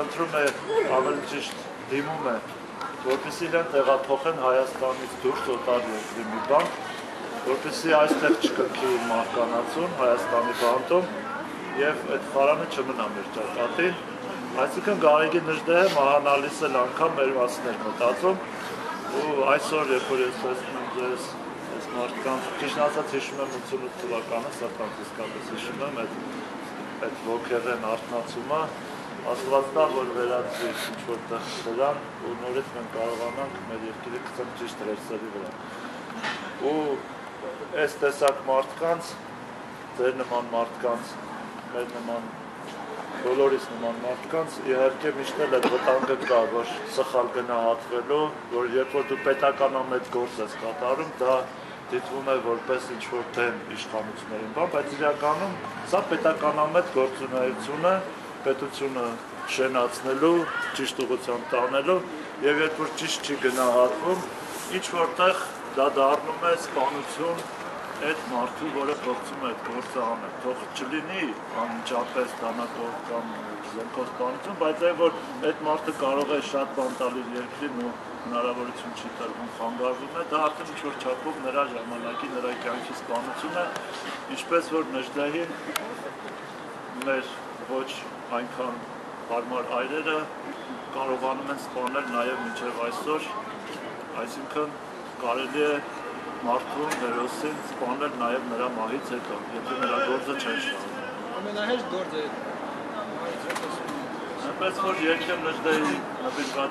խնդրում է ավելի ճիշտ դիմում է, որպեսզի իրեն տեղափոխեն Հայաստանից դուրս օտար երկրի մի բան, որպեսզի այստեղ չկնքի մահկանացուն Հայաստանի բանտում եւ այդ խարանը չմնա մեր ճակատին, այսինքն Գարեգին Նժդեհը մահանալիս էլ անգամ մեր մասին էր մտածում ու այսօր երբ որ ես տեսնում եմ ձեզ այս մարդկանց, ճիշտ ասած հիշում եմ 88 թվականը, սակայն իսկապես հիշում եմ այդ ոգեղեն արթնացումը, ասված դա, որ վերածվի ինչ-որ տեղ դրան ու նորից մենք կարողանանք մեր երկիրը գցենք ճիշտ ռելսերի վրա։ Ու այս տեսակ մարդկանց, ձեր նման մարդկանց, մեր նման բոլորիս նման մարդկանց իհարկե միշտ էլ այդ վտանգը կա, որ սխալ գնահատվելու, որ երբ որ դու պետականամետ գործ ես կատարում, դա դիտվում է որպես ինչ-որ դեմ իշխանություններին, բայց իրականում սա պետականամետ գործունեություն է, պետությունը շենացնելու, ճիշտ ուղղությամբ տանելու եւ երբ որ ճիշտ չի գնահատվում, ինչ-որտեղ դա դառնում է սպանություն այդ մարդու, որը փորձում է այդ գործը անել, թող չլինի անմիջապես դանակով կամ զենքով սպանություն, բայց այն որ այդ մարդը կարող է շատ բան տալ իր երկրին ու հնարավորություն չի տրվում, խանգարվում է, դա արդեն ինչ-որ չափով նրա ժամանակի, նրա կյանքի սպանություն է, ինչպես որ Նժդեհին մեր ոչ այնքան հարմար այրերը կարողանում են սպանել նաև մինչև այսօր, այսինքն կարելի է մարդուն, հերոսին սպանել նաև նրա մահից հետո, եթե նրա գործը չեն շահում։ Ամենահեշտ գործը է։ Այնպես որ երկեմ Նժդեհի նվիրված